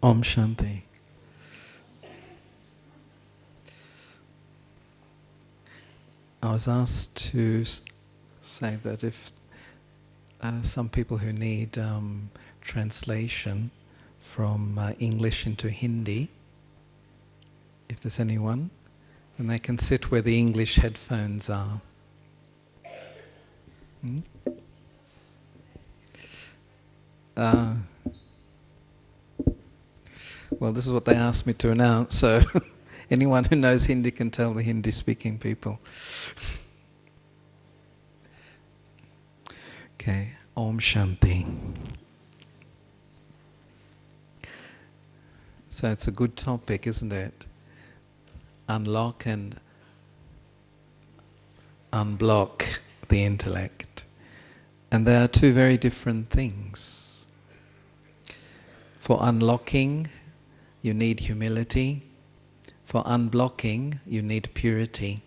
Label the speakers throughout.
Speaker 1: Om Shanti. I was asked to say that if some people who need translation from English into Hindi, if there's anyone, then they can sit where the English headphones are. Well, this is what they asked me to announce, so anyone who knows Hindi can tell the Hindi-speaking people. Okay, Om Shanti. So it's a good topic, isn't it? Unlock and unblock the intellect. And they are two very different things. For unlocking, you need humility. For unblocking, you need purity.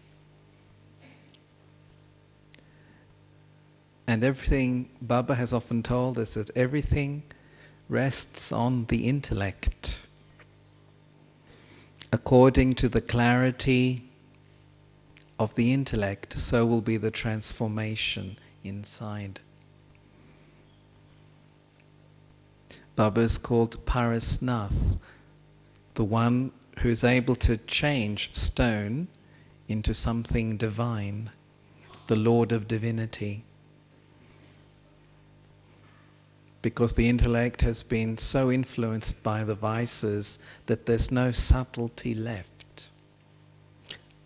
Speaker 1: And everything, Baba has often told us that everything rests on the intellect. According to the clarity of the intellect, so will be the transformation inside. Baba is called Parasnath, the one who is able to change stone into something divine, the Lord of Divinity. Because the intellect has been so influenced by the vices that there's no subtlety left.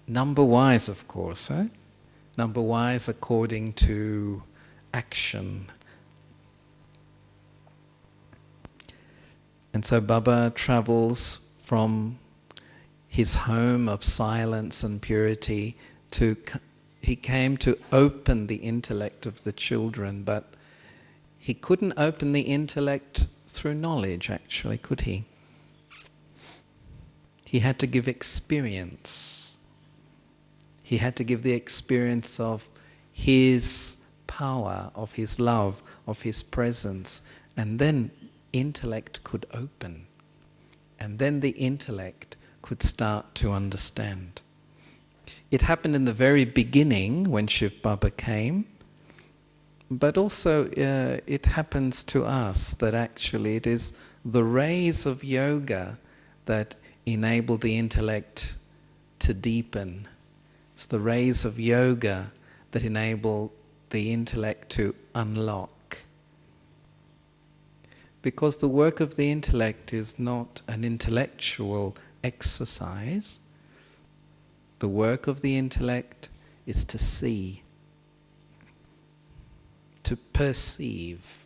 Speaker 1: Number-wise, of course, number-wise according to action. And so Baba travels from his home of silence and purity to, he came to open the intellect of the children, but he couldn't open the intellect through knowledge, actually, could he? He had to give experience. He had to give the experience of his power, of his love, of his presence, and then intellect could open. And then the intellect could start to understand. It happened in the very beginning when Shiv Baba came, but also it happens to us that actually it is the rays of yoga that enable the intellect to deepen. It's the rays of yoga that enable the intellect to unlock. Because the work of the intellect is not an intellectual exercise. The work of the intellect is to see, to perceive,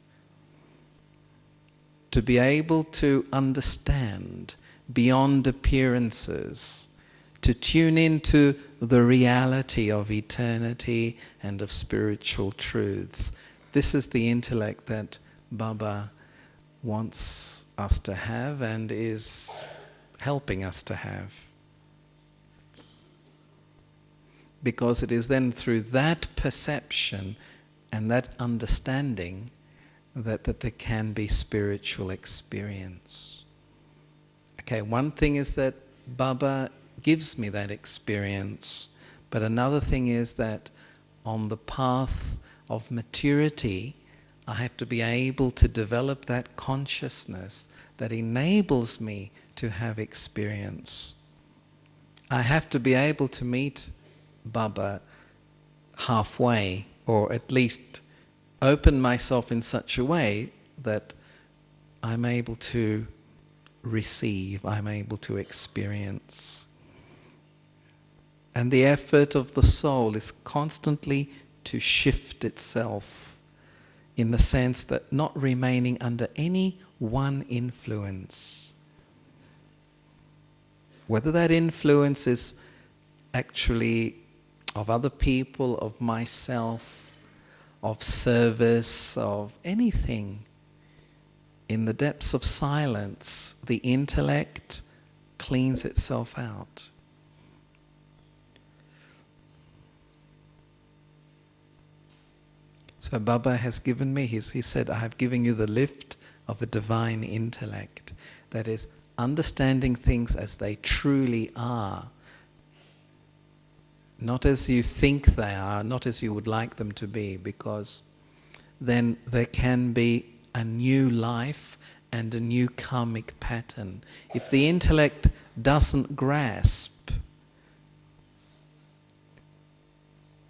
Speaker 1: to be able to understand beyond appearances, to tune into the reality of eternity and of spiritual truths. This is the intellect that Baba wants us to have and is helping us to have. Because it is then through that perception and that understanding that there can be spiritual experience. Okay, one thing is that Baba gives me that experience, but another thing is that on the path of maturity, I have to be able to develop that consciousness that enables me to have experience. I have to be able to meet Baba halfway, or at least open myself in such a way that I'm able to receive, I'm able to experience. And the effort of the soul is constantly to shift itself, in the sense that not remaining under any one influence. Whether that influence is actually of other people, of myself, of service, of anything. In the depths of silence, the intellect cleans itself out. So Baba has given me, he said, I have given you the lift of a divine intellect. That is, understanding things as they truly are. Not as you think they are, not as you would like them to be, because then there can be a new life and a new karmic pattern. If the intellect doesn't grasp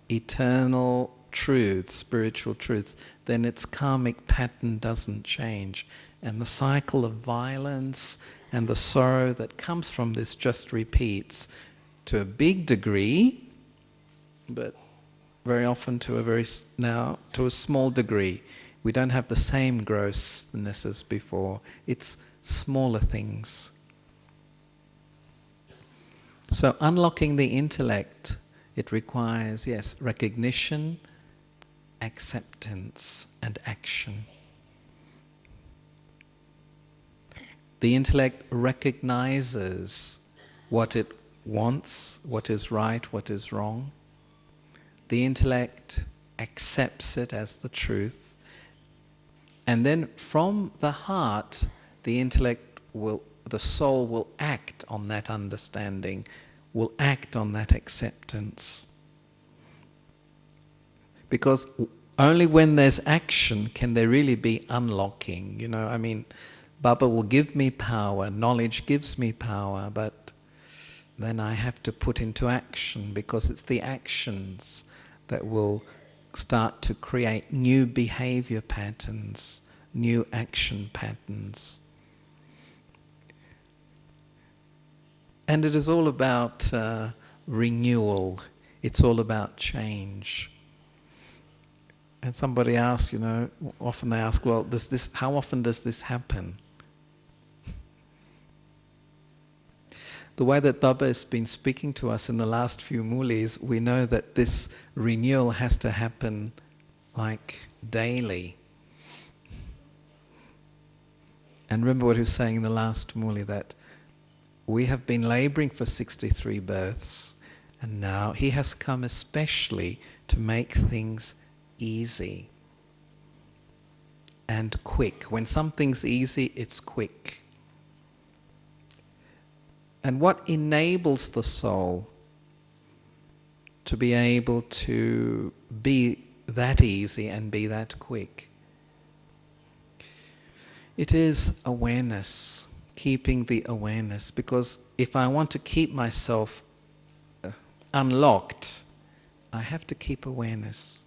Speaker 1: eternal truths, spiritual truths, then its karmic pattern doesn't change. And the cycle of violence and the sorrow that comes from this just repeats to a big degree, but very often to a small degree. We don't have the same grossness as before. It's smaller things. So unlocking the intellect, it requires, yes, recognition, acceptance, and action. The intellect recognizes what it wants, what is right, what is wrong. The intellect accepts it as the truth. And then from the heart, the soul will act on that understanding, will act on that acceptance. Because only when there's action can there really be unlocking. Baba will give me power, knowledge gives me power, but then I have to put into action, because it's the actions that will start to create new behavior patterns, new action patterns. And it is all about renewal. It's all about change. And somebody asks, often they ask, well, how often does this happen? The way that Baba has been speaking to us in the last few mulis, we know that this renewal has to happen like daily. And remember what he was saying in the last muli, that we have been laboring for 63 births, and now he has come especially to make things easy and quick. When something's easy, it's quick. And what enables the soul to be able to be that easy and be that quick? It is awareness, keeping the awareness. Because if I want to keep myself unlocked, I have to keep awareness.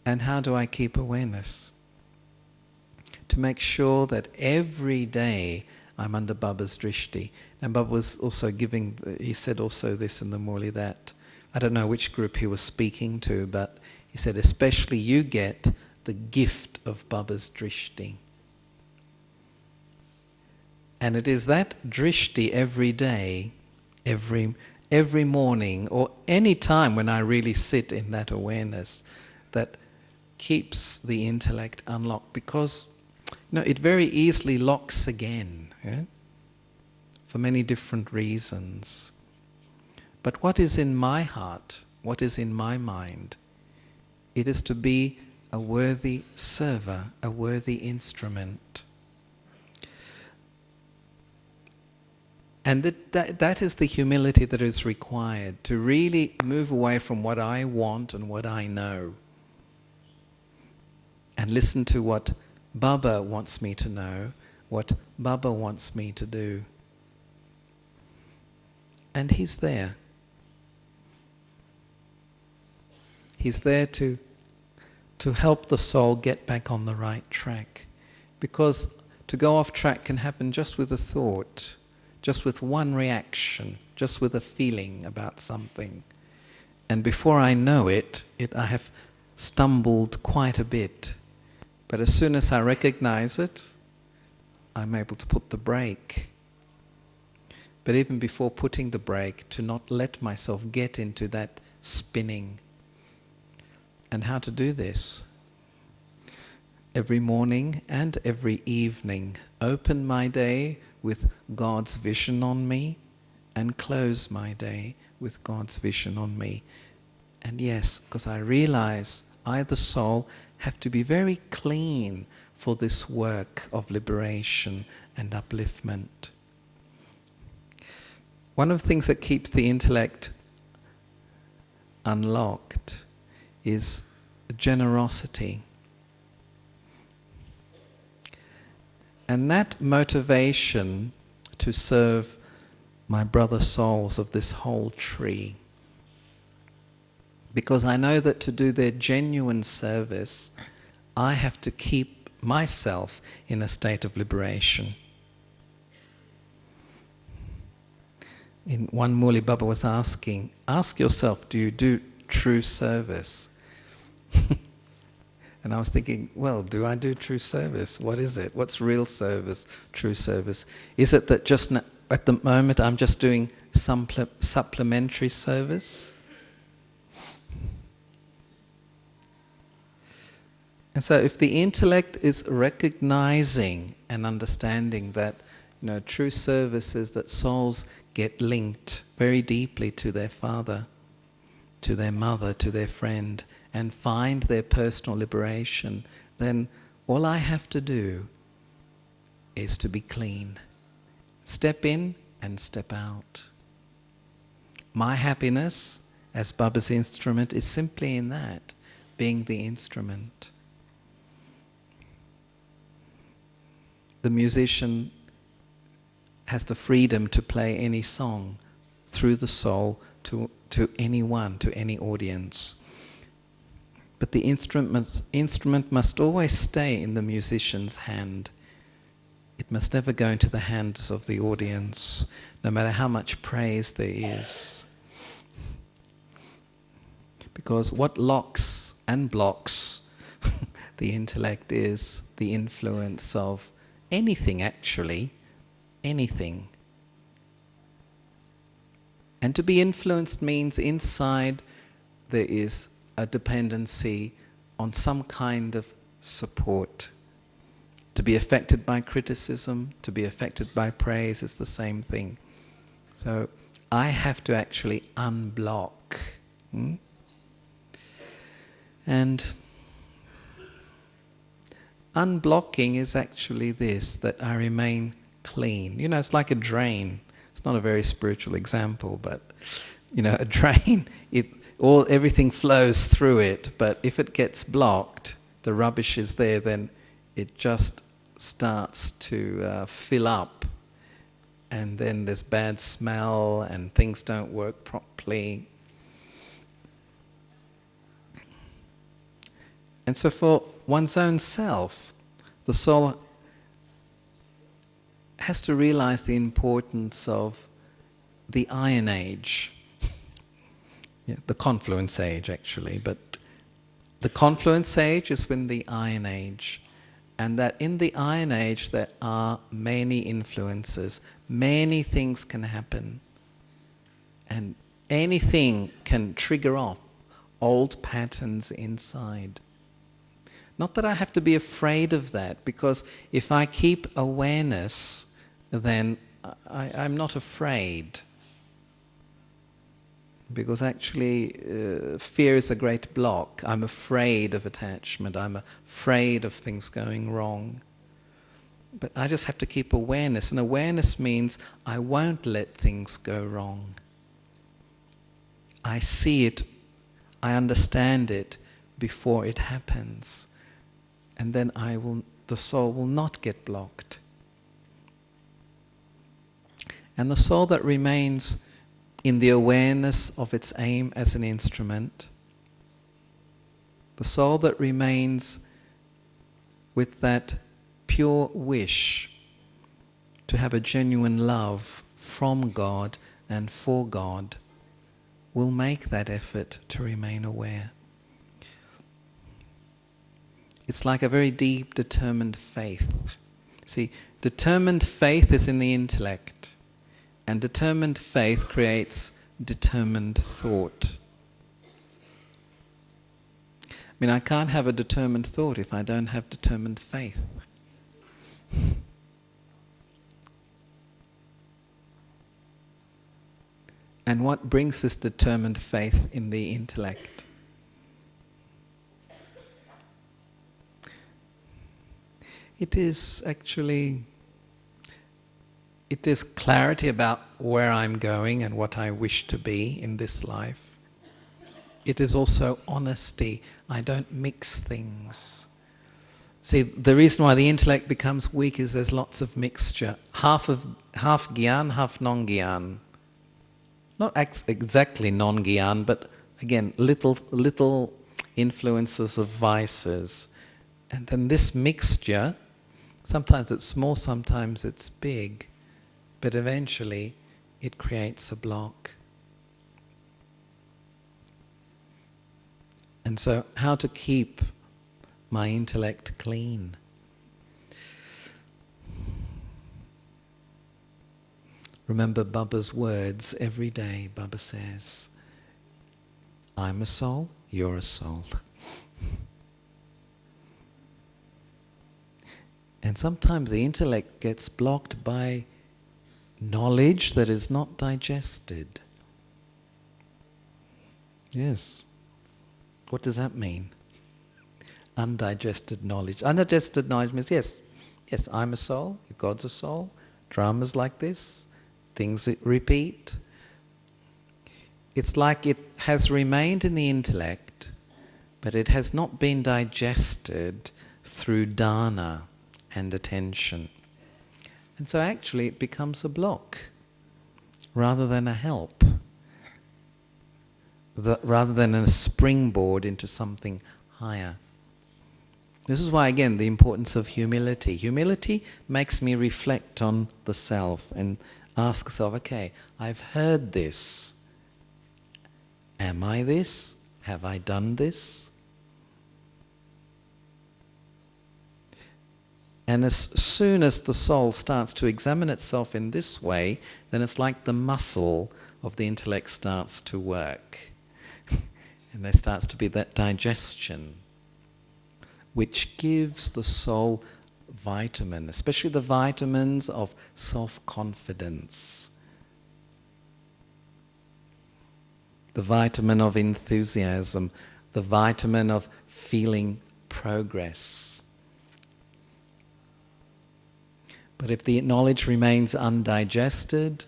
Speaker 1: And how do I keep awareness? To make sure that every day I'm under Baba's drishti. And Baba was also he said also this in the Murli, that, I don't know which group he was speaking to, but he said, especially you get the gift of Baba's drishti. And it is that drishti every day, every morning, or any time when I really sit in that awareness, that keeps the intellect unlocked. Because it very easily locks again, for many different reasons. But what is in my heart, what is in my mind? It is to be a worthy server, a worthy instrument. And that is the humility that is required, to really move away from what I want and what I know, and listen to what Baba wants me to know, what Baba wants me to do. And he's there. He's there to help the soul get back on the right track. Because to go off track can happen just with a thought, just with one reaction, just with a feeling about something. And before I know it, I have stumbled quite a bit. But as soon as I recognize it, I'm able to put the brake. But even before putting the brake, to not let myself get into that spinning. And how to do this? Every morning and every evening, open my day with God's vision on me, and close my day with God's vision on me. And yes, because I realize I, the soul, have to be very clean for this work of liberation and upliftment. One of the things that keeps the intellect unlocked is generosity. And that motivation to serve my brother souls of this whole tree, because I know that to do their genuine service, I have to keep myself in a state of liberation. In one Murli Baba was asking, ask yourself, do you do true service? And I was thinking, well, do I do true service? What is it? What's real service, true service? Is it that just at the moment I'm just doing some supplementary service? And so if the intellect is recognizing and understanding that, true service is that souls get linked very deeply to their father, to their mother, to their friend, and find their personal liberation, then all I have to do is to be clean. Step in and step out. My happiness as Baba's instrument is simply in that, being the instrument. The musician has the freedom to play any song through the soul to anyone, to any audience. But the instrument must always stay in the musician's hand. It must never go into the hands of the audience, no matter how much praise there is. Because what locks and blocks the intellect is the influence of anything, actually, anything. And to be influenced means inside there is a dependency on some kind of support. To be affected by criticism, to be affected by praise is the same thing. So I have to actually unblock. And unblocking is actually this, that I remain clean. It's like a drain. It's not a very spiritual example, but a drain, everything flows through it, but if it gets blocked, the rubbish is there, then it just starts to fill up, and then there's bad smell and things don't work properly. And so for one's own self, the soul has to realize the importance of the Iron Age. The Confluence Age, actually, but the Confluence Age is when the Iron Age, and that in the Iron Age there are many influences, many things can happen, and anything can trigger off old patterns inside. Not that I have to be afraid of that, because if I keep awareness, then I'm not afraid. Because actually, fear is a great block. I'm afraid of attachment. I'm afraid of things going wrong. But I just have to keep awareness. And awareness means I won't let things go wrong. I see it, I understand it before it happens. And then the soul will not get blocked. And the soul that remains in the awareness of its aim as an instrument, the soul that remains with that pure wish to have a genuine love from God and for God, will make that effort to remain aware. It's like a very deep, determined faith. See, determined faith is in the intellect. And determined faith creates determined thought. I can't have a determined thought if I don't have determined faith. And what brings this determined faith in the intellect? It is actually, it is clarity about where I'm going and what I wish to be in this life. It is also honesty. I don't mix things. See, the reason why the intellect becomes weak is there's lots of mixture. Half gyan, half non-gyan. Not exactly non-gyan, but again, little influences of vices. And then this mixture, sometimes it's small, sometimes it's big, but eventually it creates a block. And so how to keep my intellect clean? Remember Baba's words every day. Baba says, I'm a soul, you're a soul. And sometimes the intellect gets blocked by knowledge that is not digested. Yes. What does that mean? Undigested knowledge. Undigested knowledge means, yes, I'm a soul, God's a soul, dramas like this, things that repeat. It's like it has remained in the intellect, but it has not been digested through dana and attention. And so actually it becomes a block rather than a help, rather than a springboard into something higher. This is why, again, the importance of humility. Humility makes me reflect on the self and ask myself, okay, I've heard this. Am I this? Have I done this? And as soon as the soul starts to examine itself in this way, then it's like the muscle of the intellect starts to work. And there starts to be that digestion, which gives the soul vitamin, especially the vitamins of self-confidence, the vitamin of enthusiasm, the vitamin of feeling progress. But if the knowledge remains undigested,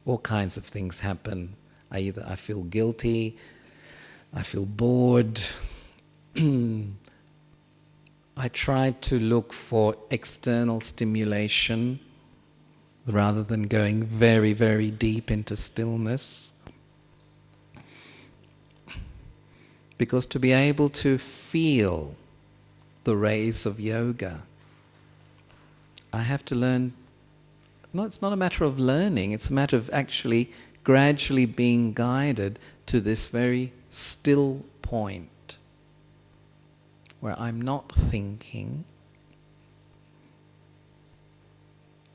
Speaker 1: all kinds of things happen. I feel guilty, I feel bored. I try to look for external stimulation rather than going very, very deep into stillness. Because to be able to feel the rays of yoga, I have to learn. No, it's not a matter of learning, it's a matter of actually gradually being guided to this very still point where I'm not thinking.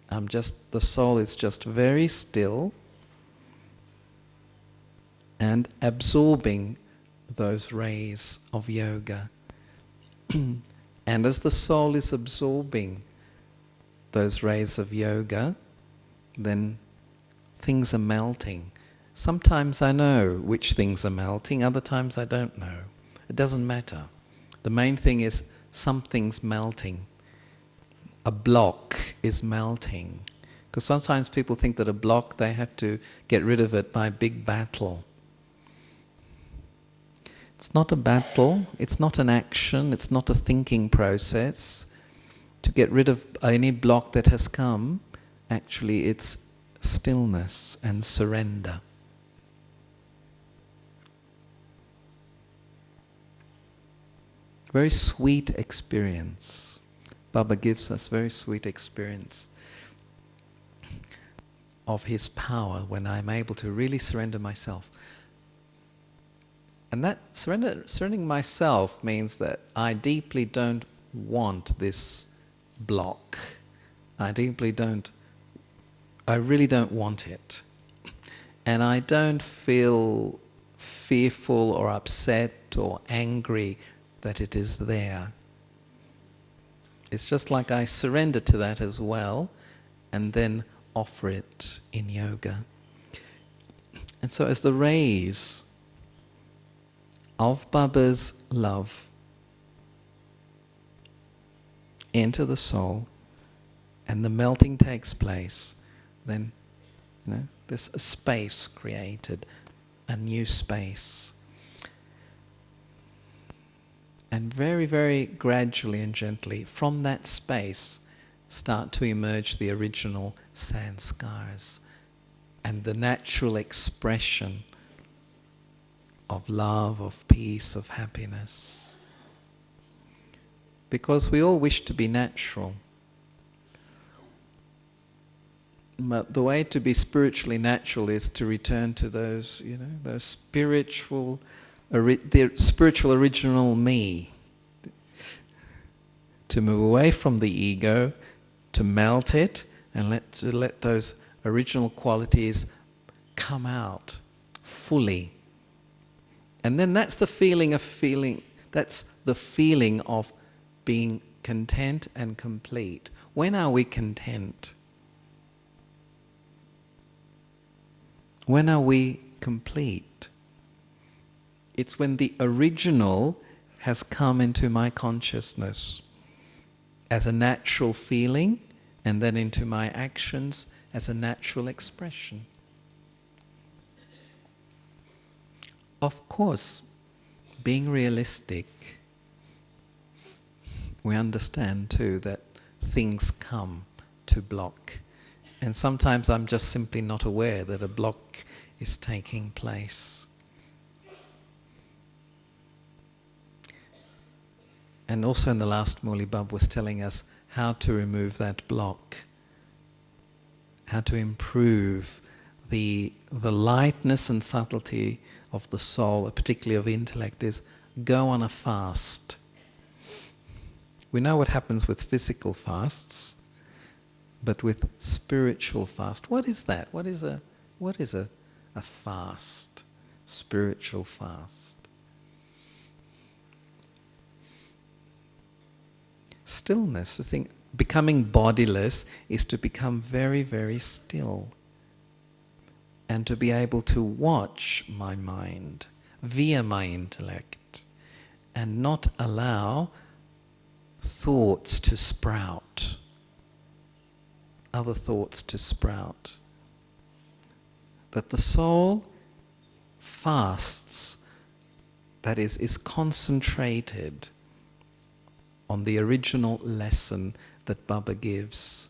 Speaker 1: The soul is just very still and absorbing those rays of yoga. And as the soul is absorbing those rays of yoga, then things are melting. Sometimes I know which things are melting, other times I don't know. It doesn't matter. The main thing is something's melting. A block is melting. Because sometimes people think that a block, they have to get rid of it by a big battle. It's not a battle, it's not an action, it's not a thinking process. To get rid of any block that has come, actually it's stillness and surrender. Very sweet experience. Baba gives us very sweet experience of his power when I'm able to really surrender myself. And that surrendering myself means that I deeply don't want this block. I really don't want it. And I don't feel fearful or upset or angry that it is there. It's just like I surrender to that as well and then offer it in yoga. And so as the rays of Baba's love enter the soul, and the melting takes place, then there's a space created, a new space. And very, very gradually and gently, from that space, start to emerge the original sanskars and the natural expression of love, of peace, of happiness. Because we all wish to be natural. But the way to be spiritually natural is to return to those, those spiritual, the spiritual original me. To move away from the ego, to melt it, and let those original qualities come out fully. And then that's the feeling that's the feeling of being content and complete. When are we content? When are we complete? It's when the original has come into my consciousness as a natural feeling, and then into my actions as a natural expression. Of course, being realistic, we understand too that things come to block. And sometimes I'm just simply not aware that a block is taking place. And also in the last Muli, Bab was telling us how to remove that block, how to improve the lightness and subtlety of the soul, particularly of intellect, is go on a fast. We know what happens with physical fasts, but with spiritual fast, what is that? What is a fast? Spiritual fast. Stillness, the thing, becoming bodiless is to become very, very still. And to be able to watch my mind via my intellect and not allow thoughts to sprout, other thoughts to sprout. That the soul fasts, that is concentrated on the original lesson that Baba gives.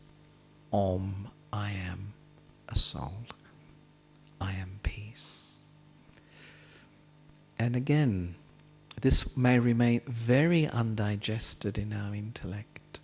Speaker 1: Om, I am a soul. I am peace. And again, this may remain very undigested in our intellect.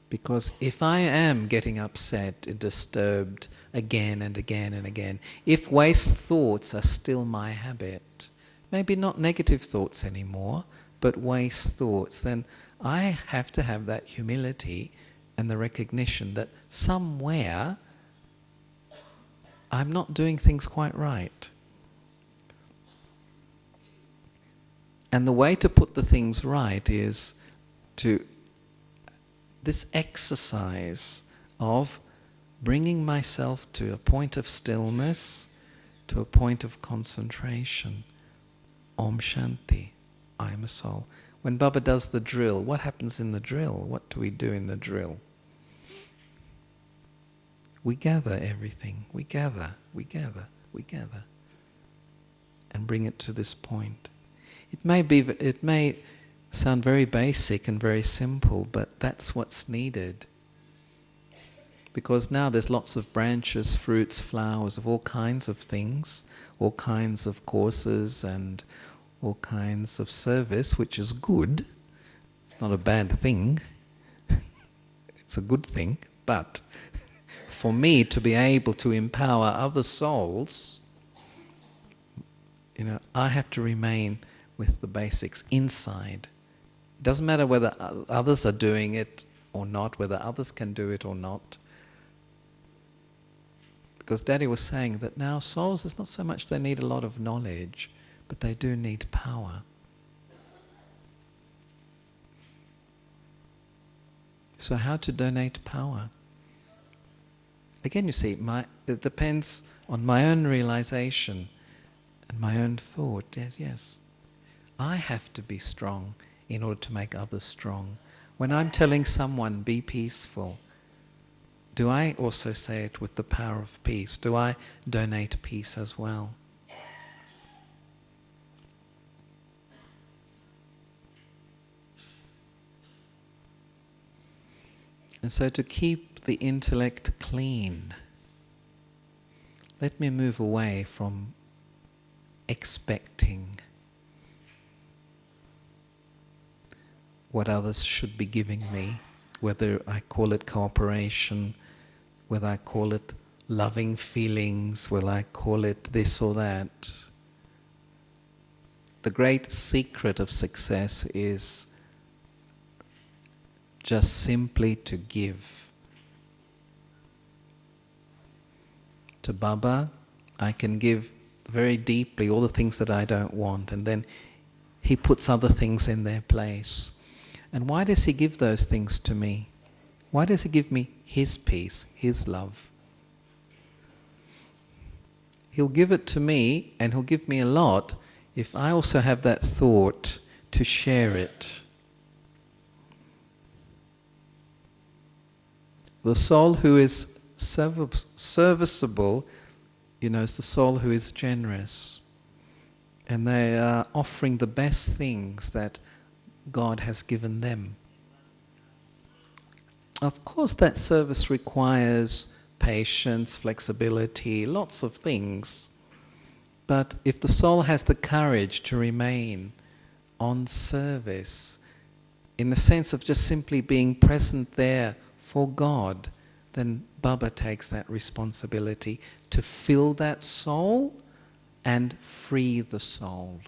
Speaker 1: Because if I am getting upset and disturbed again and again and again, if waste thoughts are still my habit, maybe not negative thoughts anymore, but waste thoughts, then I have to have that humility and the recognition that somewhere I'm not doing things quite right. And the way to put the things right is to this exercise of bringing myself to a point of stillness, to a point of concentration. Om Shanti, I am a soul. When Baba does the drill, what happens in the drill? What do we do in the drill? We gather everything. We gather, we gather, we gather. And bring it to this point. It may sound very basic and very simple, but that's what's needed. Because now there's lots of branches, fruits, flowers of all kinds of things, all kinds of courses and all kinds of service, which is good. It's not a bad thing. It's a good thing. But for me to be able to empower other souls, I have to remain with the basics inside. It doesn't matter whether others are doing it or not, whether others can do it or not. Because Daddy was saying that now souls, it's not so much they need a lot of knowledge, but they do need power. So how to donate power? Again, you see, it depends on my own realization and my own thought. Yes. I have to be strong in order to make others strong. When I'm telling someone, be peaceful, do I also say it with the power of peace? Do I donate peace as well? And so to keep the intellect clean, let me move away from expecting what others should be giving me, whether I call it cooperation, whether I call it loving feelings, whether I call it this or that. The great secret of success is just simply to give. To Baba, I can give very deeply all the things that I don't want, and then he puts other things in their place. And why does he give those things to me? Why does he give me his peace, his love? He'll give it to me, and he'll give me a lot if I also have that thought to share it. The soul who is serviceable, is the soul who is generous. And they are offering the best things that God has given them. Of course, that service requires patience, flexibility, lots of things. But if the soul has the courage to remain on service, in the sense of just simply being present there for God, then Baba takes that responsibility to fill that soul and free the soul.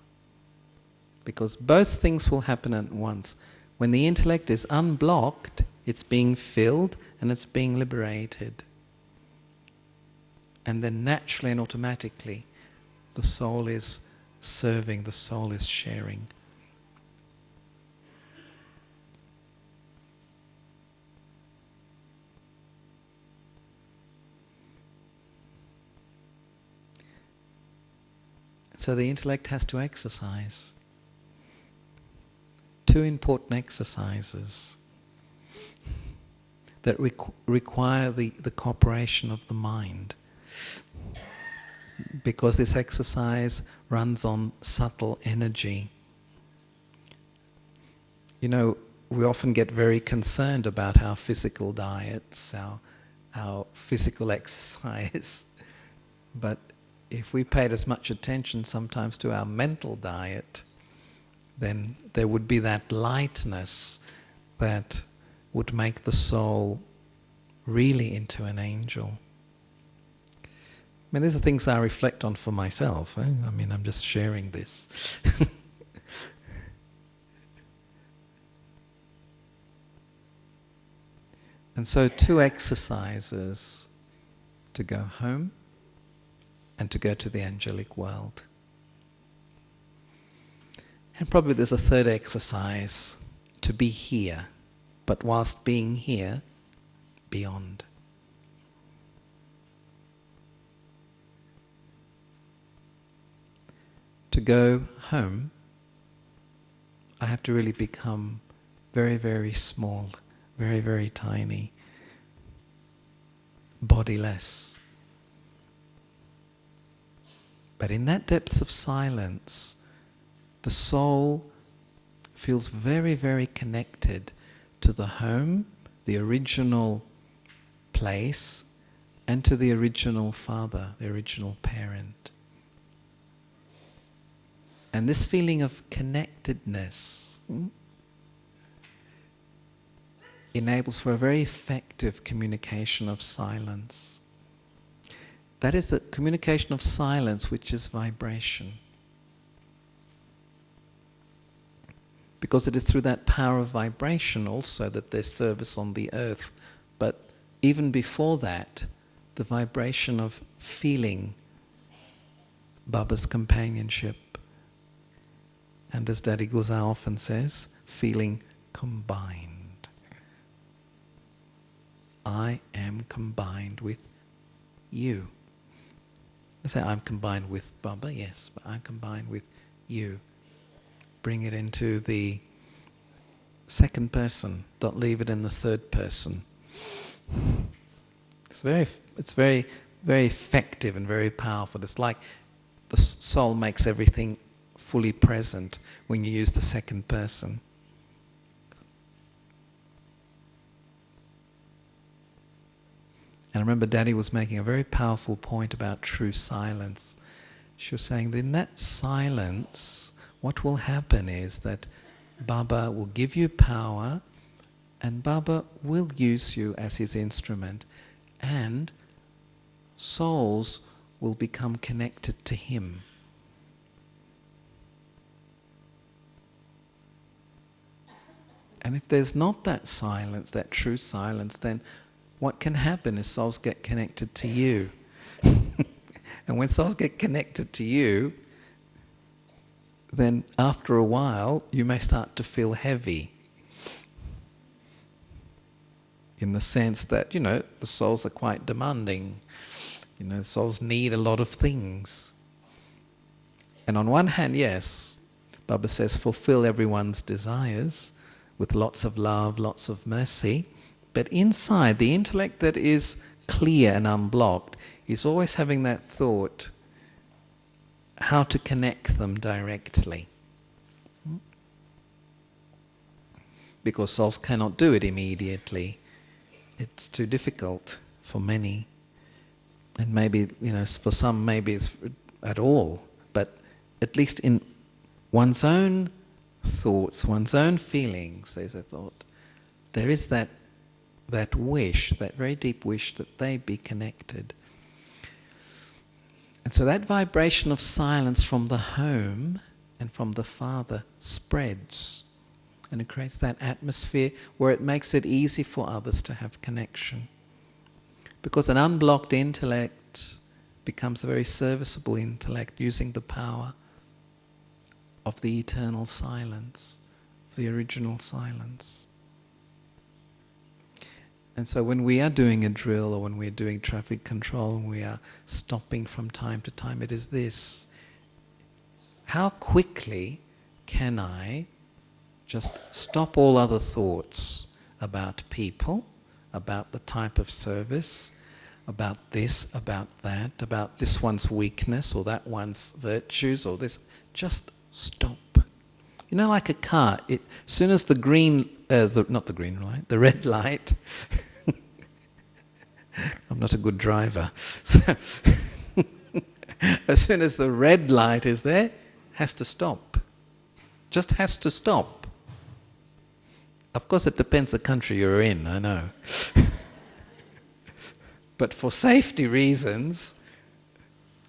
Speaker 1: Because both things will happen at once. When the intellect is unblocked, it's being filled and it's being liberated. And then naturally and automatically, the soul is serving, the soul is sharing. So the intellect has to exercise. Two important exercises that require the cooperation of the mind. Because this exercise runs on subtle energy. We often get very concerned about our physical diets, our physical exercise. But if we paid as much attention sometimes to our mental diet, then there would be that lightness that would make the soul really into an angel. I mean, these are things I reflect on for myself. I mean, I'm just sharing this. And so 2 exercises: to go home and to go to the angelic world. And probably there's a 3rd exercise: to be here, but whilst being here, beyond. To go home, I have to really become very, very small, very, very tiny, bodiless. But in that depth of silence, the soul feels very, very connected to the home, the original place, and to the original father, the original parent. And this feeling of connectedness enables for a very effective communication of silence. That is the communication of silence, which is vibration. Because it is through that power of vibration also that there's service on the earth. But even before that, the vibration of feeling Baba's companionship. And as Daddy Guza often says, feeling combined. I am combined with you. I say I'm combined with Baba, yes, but I'm combined with you. Bring it into the second person. Don't leave it in the third person. It's very, very effective and very powerful. It's like the soul makes everything fully present when you use the second person. And I remember Daddy was making a very powerful point about true silence. She was saying that in that silence, what will happen is that Baba will give you power, and Baba will use you as his instrument, and souls will become connected to him. And if there's not that silence, that true silence, then what can happen is souls get connected to you. And when souls get connected to you, then after a while you may start to feel heavy. In the sense that, the souls are quite demanding. Souls need a lot of things. And on one hand, yes, Baba says, fulfill everyone's desires with lots of love, lots of mercy. But inside, the intellect that is clear and unblocked is always having that thought, how to connect them directly. Because souls cannot do it immediately. It's too difficult for many. And maybe, for some, maybe it's at all. But at least in one's own thoughts, one's own feelings, there's a thought. There is that wish, that very deep wish that they be connected. And so that vibration of silence from the home and from the father spreads. And it creates that atmosphere where it makes it easy for others to have connection. Because an unblocked intellect becomes a very serviceable intellect, using the power of the eternal silence, of the original silence. And so when we are doing a drill, or when we're doing traffic control, and we are stopping from time to time, it is this: how quickly can I just stop all other thoughts about people, about the type of service, about this, about that, about this one's weakness or that one's virtues, or this. Just stop. Like a car, as soon as the the red light. I'm not a good driver. So as soon as the red light is there, has to stop. Just has to stop. Of course, it depends the country you're in, I know. But for safety reasons,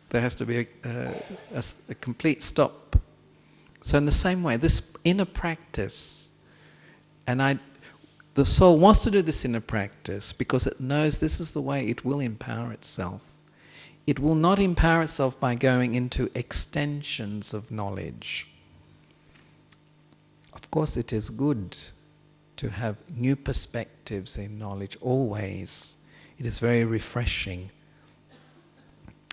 Speaker 1: there has to be a complete stop. So in the same way, this inner practice, and the soul wants to do this inner practice because it knows this is the way it will empower itself. It will not empower itself by going into extensions of knowledge. Of course, it is good to have new perspectives in knowledge always. It is very refreshing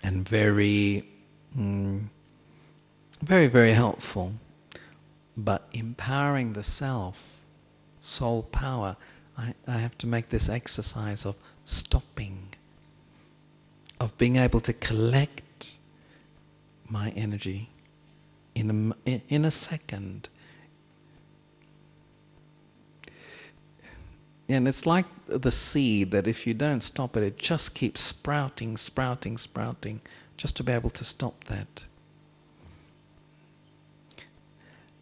Speaker 1: and very, very, very helpful. But empowering the self, soul power, I have to make this exercise of stopping, of being able to collect my energy in a second. And it's like the seed that if you don't stop it, it just keeps sprouting, sprouting, sprouting, just to be able to stop that.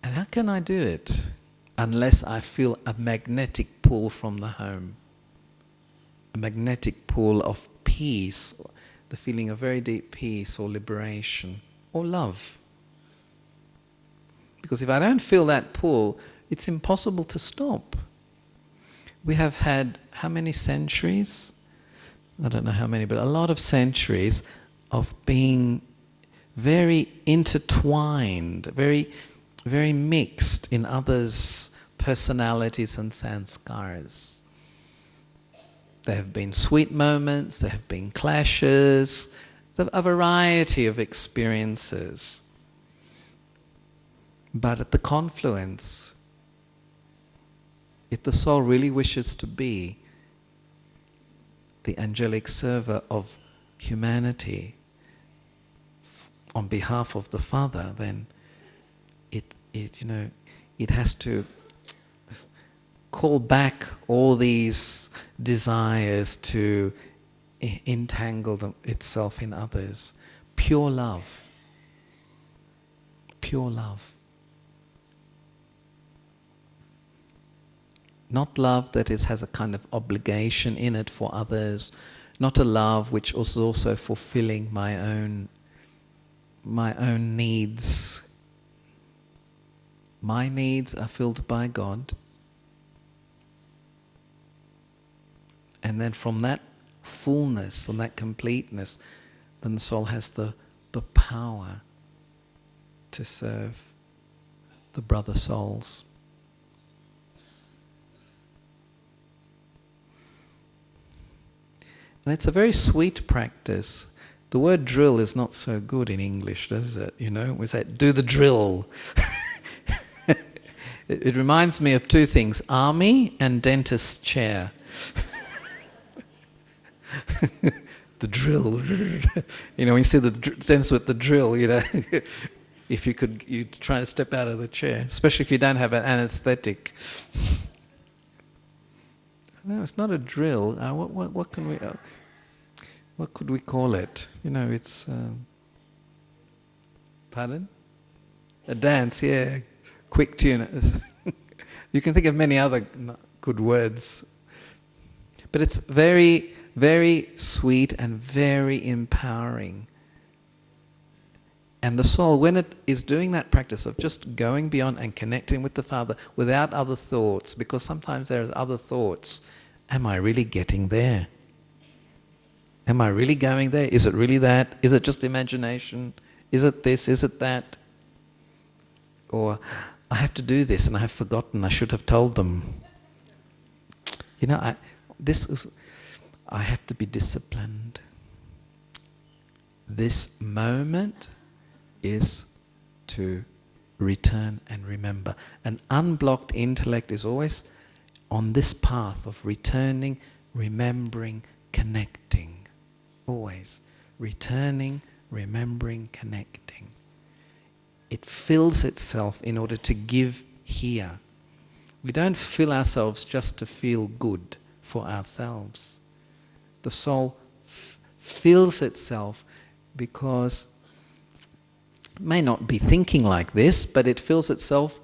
Speaker 1: And how can I do it? Unless I feel a magnetic pull from the home. A magnetic pull of peace, the feeling of very deep peace or liberation or love. Because if I don't feel that pull, it's impossible to stop. We have had how many centuries? I don't know how many, but a lot of centuries of being very intertwined, very, very mixed in others' personalities and sanskars. There have been sweet moments, there have been clashes, a variety of experiences. But at the confluence, If the soul really wishes to be the angelic server of humanity on behalf of the Father, then it has to call back all these desires to entangle itself in others. Pure love. Pure love. Not love that has a kind of obligation in it for others. Not a love which is also fulfilling my own needs. My needs are filled by God. And then from that fullness, from that completeness, then the soul has the power to serve the brother souls. And it's a very sweet practice. The word drill is not so good in English, does it? We say, do the drill. It reminds me of two things, army and dentist's chair. The drill. When you see the dentist with the drill, if you'd try to step out of the chair, especially if you don't have an anesthetic. No, it's not a drill. What can we? What could we call it? It's. Pardon? A dance, yeah. Quick tune. You can think of many other good words, but it's very, very sweet and very empowering. And the soul, when it is doing that practice of just going beyond and connecting with the Father without other thoughts, because sometimes there's other thoughts. Am I really getting there? Am I really going there? Is it really that? Is it just imagination? Is it this? Is it that? Or, I have to do this and I have forgotten, I should have told them. I have to be disciplined. This moment is to return and remember. An unblocked intellect is always on this path of returning, remembering, connecting. Always. Returning, remembering, connecting. It fills itself in order to give here. We don't fill ourselves just to feel good for ourselves. The soul fills itself because it may not be thinking like this, but it fills itself,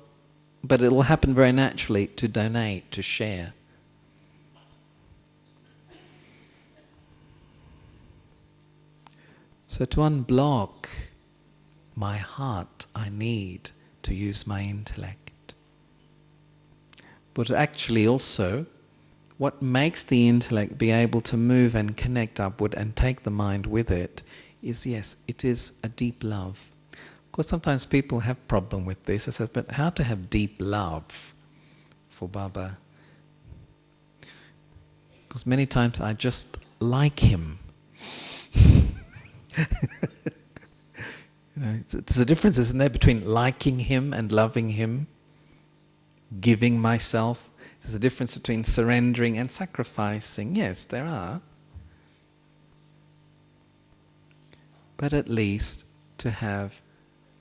Speaker 1: but it will happen very naturally to donate, to share. So to unblock my heart, I need to use my intellect. But actually also, what makes the intellect be able to move and connect upward and take the mind with it is, yes, it is a deep love. Of course, sometimes people have problem with this. I said, but how to have deep love for Baba? Because many times I just like him. There's a difference, isn't there, between liking him and loving him, giving myself. There's a difference between surrendering and sacrificing. Yes, there are. But at least to have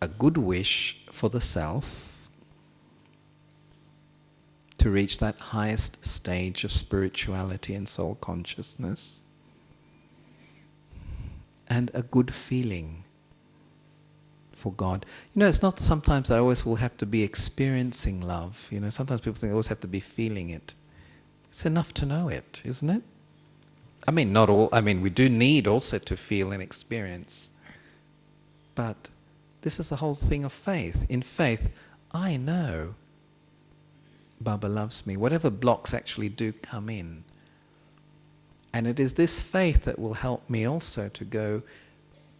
Speaker 1: a good wish for the self, to reach that highest stage of spirituality and soul consciousness, and a good feeling for God. It's not sometimes I always will have to be experiencing love. Sometimes people think I always have to be feeling it. It's enough to know it, isn't it? Not all. We do need also to feel and experience. But this is the whole thing of faith. In faith, I know Baba loves me. Whatever blocks actually do come in. And it is this faith that will help me also to go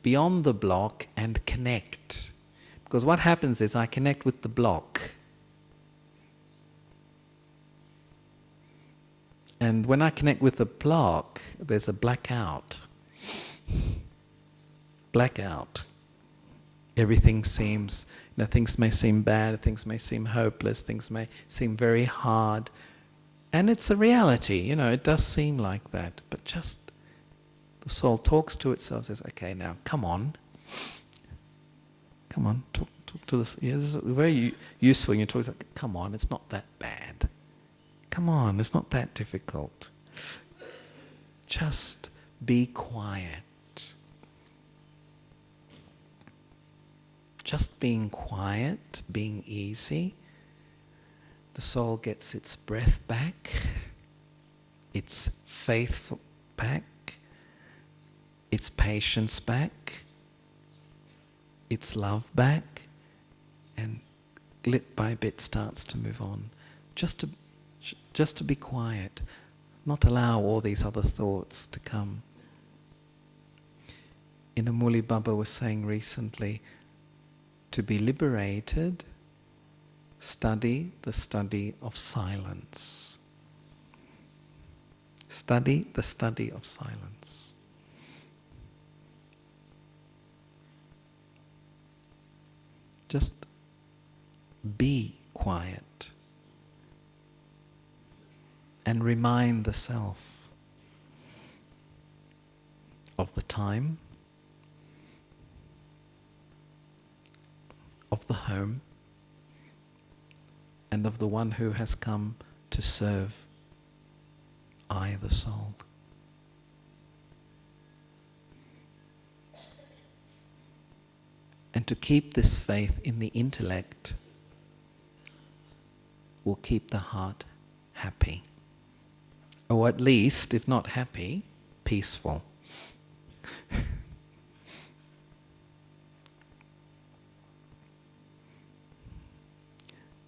Speaker 1: beyond the block and connect. Because what happens is I connect with the block. And when I connect with the block, there's a blackout. Blackout. Everything seems, things may seem bad, things may seem hopeless, things may seem very hard. And it's a reality, it does seem like that, but just the soul talks to itself, says, okay, now, come on, talk to this. Yeah, this is very useful when you talk, like, come on, it's not that bad. Come on, it's not that difficult. Just be quiet. Just being quiet, being easy, the soul gets its breath back, its faith back, its patience back, its love back, and bit by bit starts to move on. Just to be quiet, not allow all these other thoughts to come. Inamuli Baba was saying recently, to be liberated, study the study of silence. Study the study of silence. Just be quiet and remind the self of the time, of the home, and of the one who has come to serve I, the soul. And to keep this faith in the intellect will keep the heart happy. Or at least, if not happy, peaceful.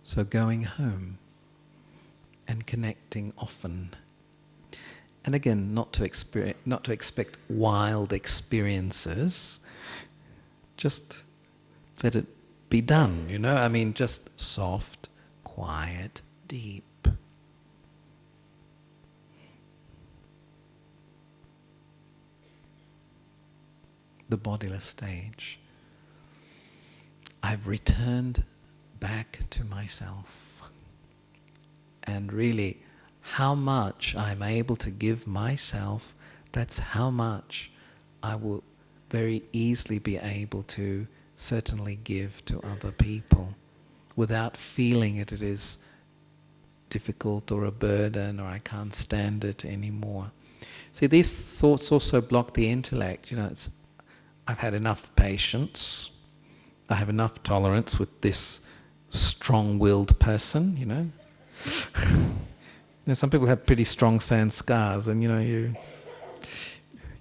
Speaker 1: So going home and connecting often. And again, not to expect wild experiences, just let it be done, just soft, quiet, deep. The bodiless stage. I've returned back to myself. And really, how much I'm able to give myself, that's how much I will very easily be able to certainly give to other people without feeling it is difficult or a burden or I can't stand it anymore. See, these thoughts also block the intellect. I've had enough patience, I have enough tolerance with this strong-willed person, some people have pretty strong sanskars, and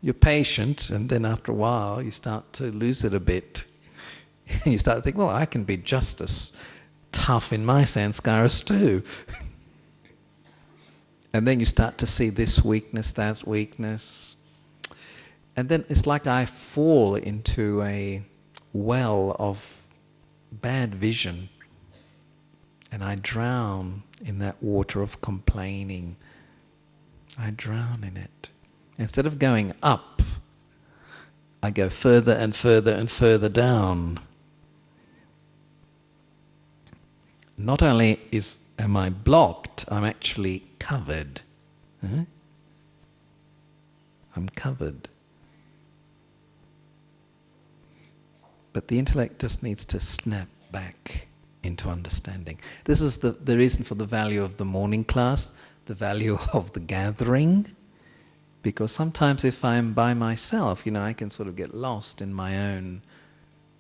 Speaker 1: you're patient, and then after a while you start to lose it a bit. You start to think, well, I can be just as tough in my sanskaras too. And then you start to see this weakness, that weakness. And then it's like I fall into a well of bad vision. And I drown in that water of complaining. I drown in it. Instead of going up, I go further and further and further down. Not only am I blocked, I'm actually covered. I'm covered. But the intellect just needs to snap back into understanding. This is the reason for the value of the morning class, the value of the gathering, because sometimes if I'm by myself, I can sort of get lost in my own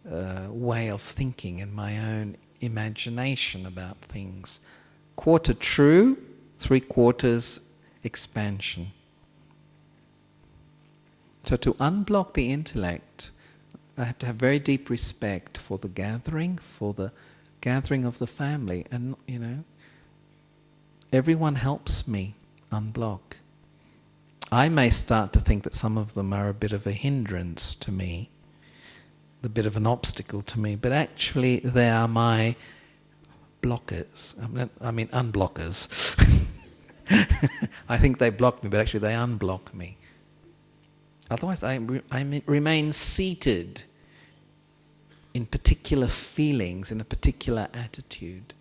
Speaker 1: way of thinking and my own imagination about things. Quarter true, 3/4 expansion. So to unblock the intellect, I have to have very deep respect for the gathering of the family, and everyone helps me unblock. I may start to think that some of them are a bit of a hindrance to me, a bit of an obstacle to me, but actually they are my blockers. Unblockers. I think they block me, but actually they unblock me. Otherwise I remain seated in particular feelings, in a particular attitude.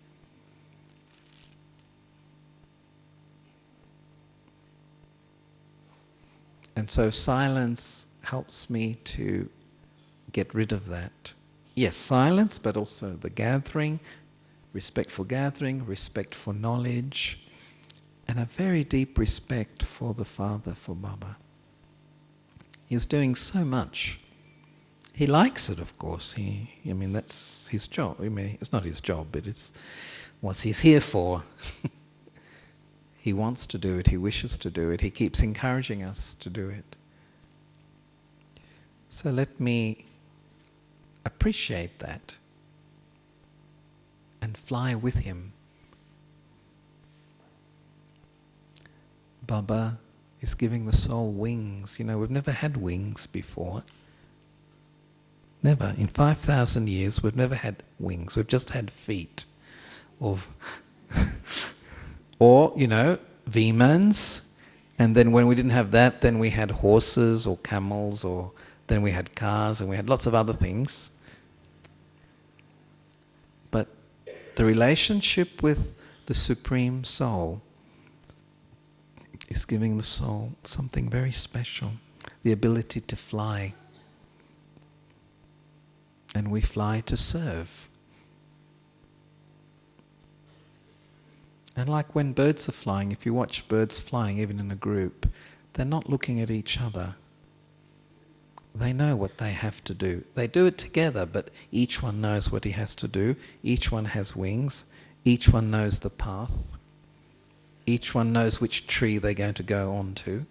Speaker 1: And so silence helps me to get rid of that. Yes, silence, but also the gathering, respect for gathering, respect for knowledge, and a very deep respect for the Father, for Baba. He's doing so much. He likes it, of course. That's his job. It's not his job, but it's what he's here for. He wants to do it. He wishes to do it. He keeps encouraging us to do it. So let me appreciate that and fly with him. Baba is giving the soul wings. We've never had wings before. Never. In 5,000 years, we've never had wings. We've just had feet. Or Vimans. And then when we didn't have that, then we had horses or camels, or then we had cars, and we had lots of other things. But the relationship with the Supreme Soul is giving the soul something very special, the ability to fly. And we fly to serve. And like when birds are flying, if you watch birds flying, even in a group, they're not looking at each other. They know what they have to do. They do it together, but each one knows what he has to do. Each one has wings. Each one knows the path. Each one knows which tree they're going to go on to.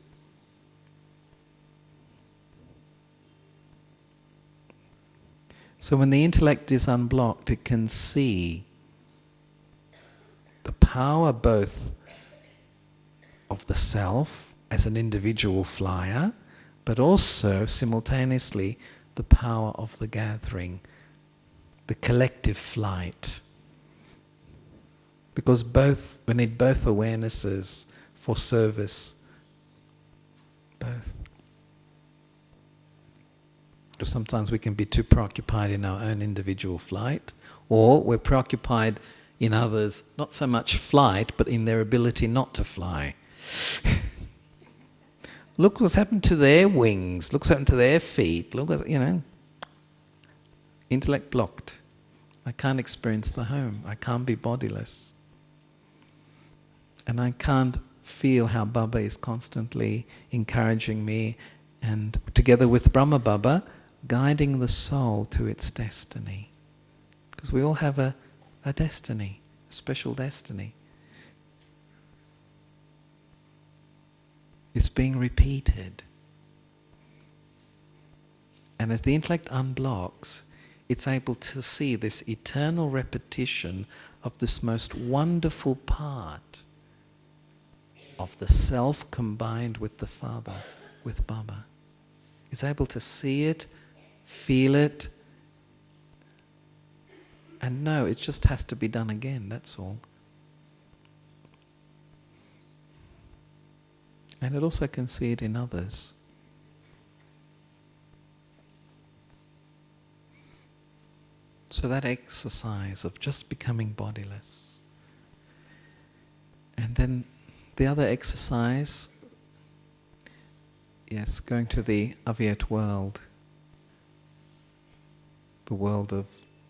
Speaker 1: So when the intellect is unblocked, it can see the power both of the self as an individual flyer, but also simultaneously the power of the gathering, the collective flight. Because we need both awarenesses for service. Both. Because sometimes we can be too preoccupied in our own individual flight, or we're preoccupied in others, not so much flight, but in their ability not to fly. Look what's happened to their wings, look what's happened to their feet, look at, intellect blocked. I can't experience the home, I can't be bodiless. And I can't feel how Baba is constantly encouraging me, and together with Brahma Baba, guiding the soul to its destiny. Because we all have a destiny, a special destiny. It's being repeated. And as the intellect unblocks, it's able to see this eternal repetition of this most wonderful part of the self combined with the Father, with Baba. It's able to see it, feel it, and know it just has to be done again, that's all. And it also can see it in others. So that exercise of just becoming bodiless. And then the other exercise, yes, going to the Avyat world, the world of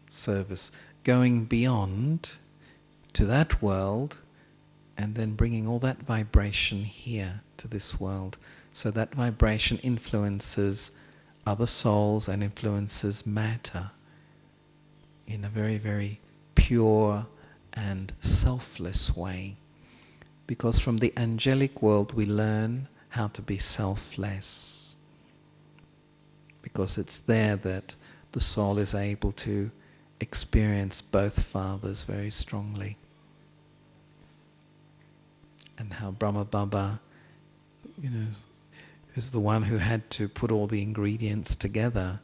Speaker 1: service, going beyond to that world and then bringing all that vibration here to this world. So that vibration influences other souls and influences matter in a very, very pure and selfless way. Because from the angelic world we learn how to be selfless. Because it's there that the soul is able to experience both fathers very strongly. And how Brahma Baba, who's the one who had to put all the ingredients together,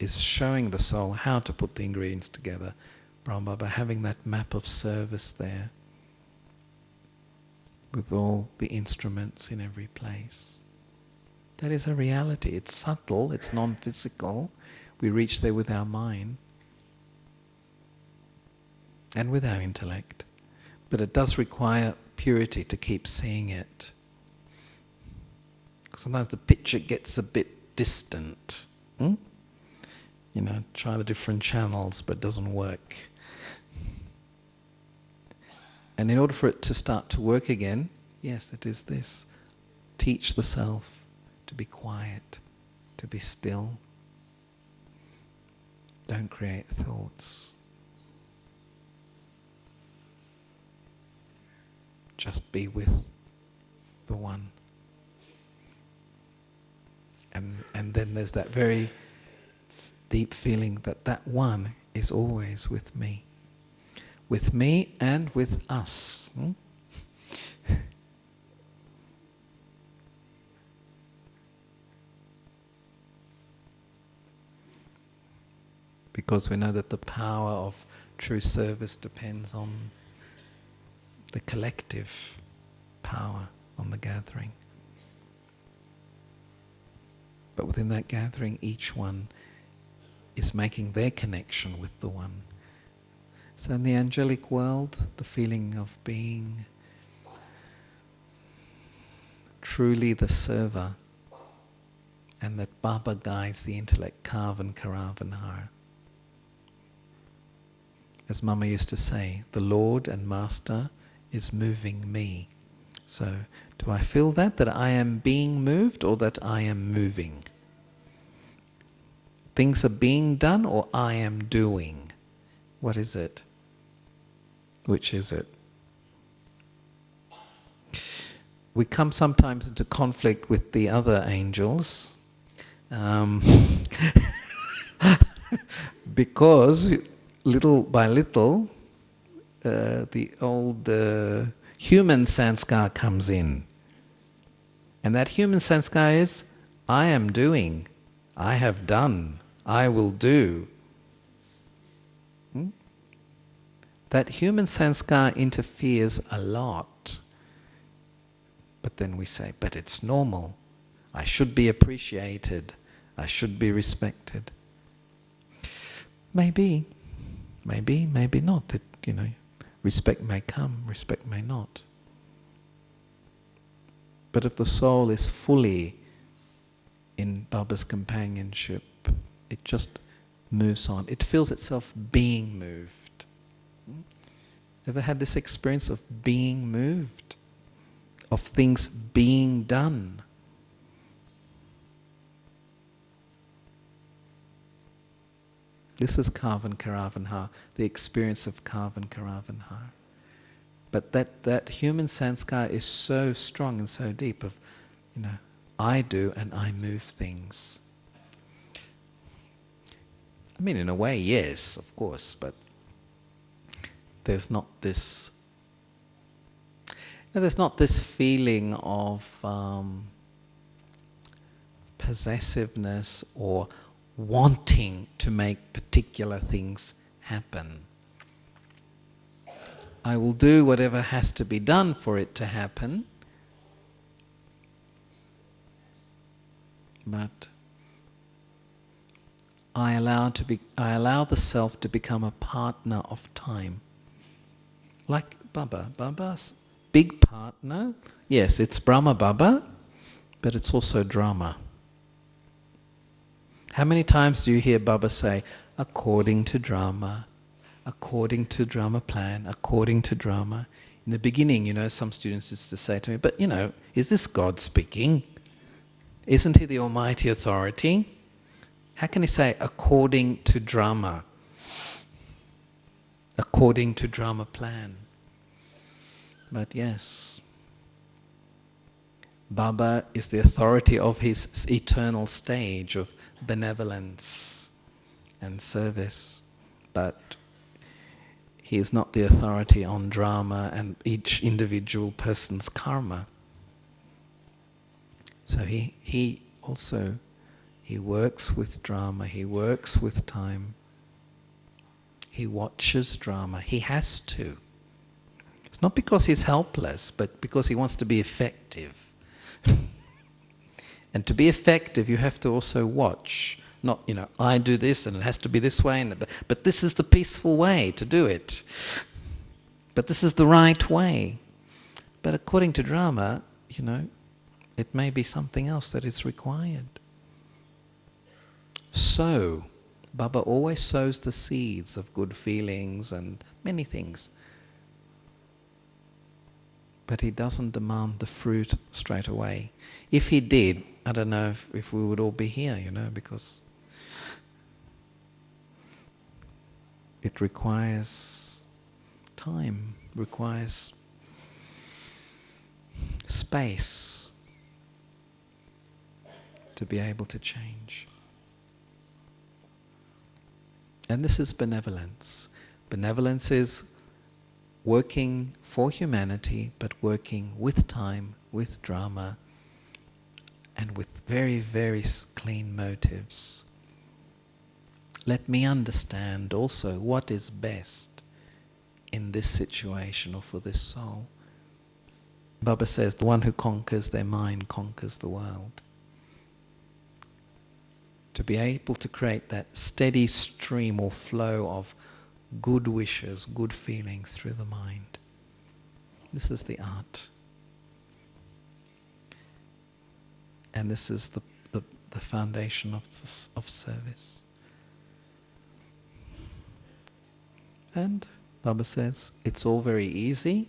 Speaker 1: is showing the soul how to put the ingredients together. Brahma Baba having that map of service there, with all the instruments in every place. That is a reality. It's subtle, it's non-physical. We reach there with our mind and with our intellect. But it does require purity to keep seeing it. Sometimes the picture gets a bit distant. Try the different channels, but it doesn't work. And in order for it to start to work again, yes, it is this. Teach the self to be quiet, to be still. Don't create thoughts. Just be with the one. And then there's that very deep feeling that that one is always with me. With me and with us. Because we know that the power of true service depends on the collective power, on the gathering. But within that gathering, each one is making their connection with the one. So in the angelic world, the feeling of being truly the server, and that Baba guides the intellect, Karvan Karavanhar. As Mama used to say, the Lord and Master is moving me. So, do I feel that I am being moved or that I am moving? Things are being done or I am doing? What is it? Which is it? We come sometimes into conflict with the other angels because little by little the old human sanskar comes in. And that human sanskar is, I am doing, I have done, I will do. That human sanskar interferes a lot. But then we say, but it's normal. I should be appreciated. I should be respected. Maybe, maybe not. Respect may come, respect may not. But if the soul is fully in Baba's companionship, it just moves on. It feels itself being moved. Ever had this experience of being moved? Of things being done? This is Karvan Karavanhar, the experience of Karvan Karavanhar. But that human sanskar is so strong and so deep of, I do and I move things. I mean, in a way, yes, of course, but there's not this feeling of possessiveness or wanting to make particular things happen. I will do whatever has to be done for it to happen, but I allow the self to become a partner of time. Like Baba. Baba's big partner, yes, it's Brahma Baba, but it's also drama. How many times do you hear Baba say, according to drama plan, according to drama? In the beginning, some students used to say to me, but is this God speaking? Isn't he the Almighty Authority? How can he say, according to drama? According to drama plan. But yes, Baba is the authority of his eternal stage of benevolence and service, but he is not the authority on drama and each individual person's karma. So he works with drama, he works with time, he watches drama, he has to. It's not because he's helpless, but because he wants to be effective. And to be effective, you have to also watch. Not, I do this and it has to be this way, but this is the peaceful way to do it. But this is the right way. But according to drama, It may be something else that is required. Sow. Baba always sows the seeds of good feelings and many things. But he doesn't demand the fruit straight away. If he did, I don't know if we would all be here, because it requires time, requires space to be able to change. And this is benevolence. Benevolence is working for humanity, but working with time, with drama, and with very, very clean motives. Let me understand also what is best in this situation or for this soul. Baba says, the one who conquers their mind conquers the world. To be able to create that steady stream or flow of good wishes, good feelings through the mind. This is the art. And this is the foundation of service. And Baba says, it's all very easy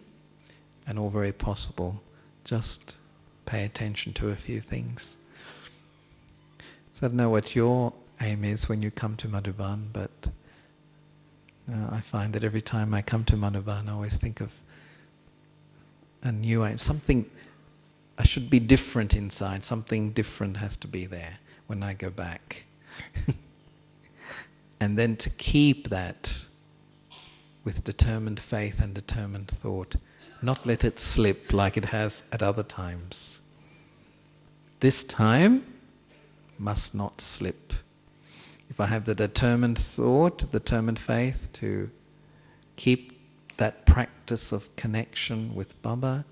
Speaker 1: and all very possible. Just pay attention to a few things. So I don't know what your aim is when you come to Madhuban, but I find that every time I come to Madhuban, I always think of a new aim. Something, I should be different inside. Something different has to be there when I go back. And then to keep that with determined faith and determined thought. Not let it slip like it has at other times. This time must not slip. If I have the determined thought, determined faith to keep that practice of connection with Baba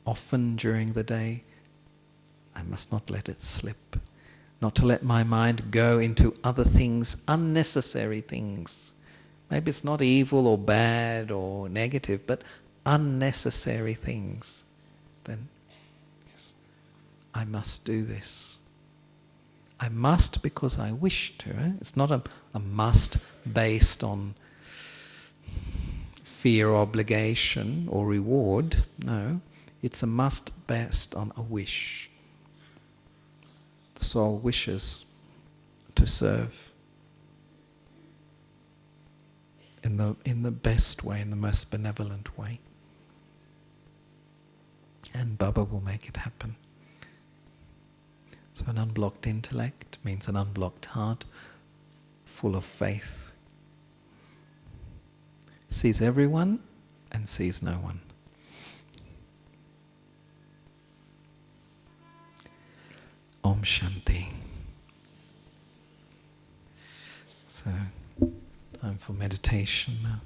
Speaker 1: often during the day, I must not let it slip. Not to let my mind go into other things, unnecessary things. Maybe it's not evil or bad or negative, but unnecessary things. Then, yes, I must do this. I must because I wish to. It's not a must based on fear, obligation or reward. No, it's a must based on a wish. The soul wishes to serve in the best way, in the most benevolent way. And Baba will make it happen. So an unblocked intellect means an unblocked heart, full of faith. Sees everyone and sees no one. Om Shanti. So, time for meditation now.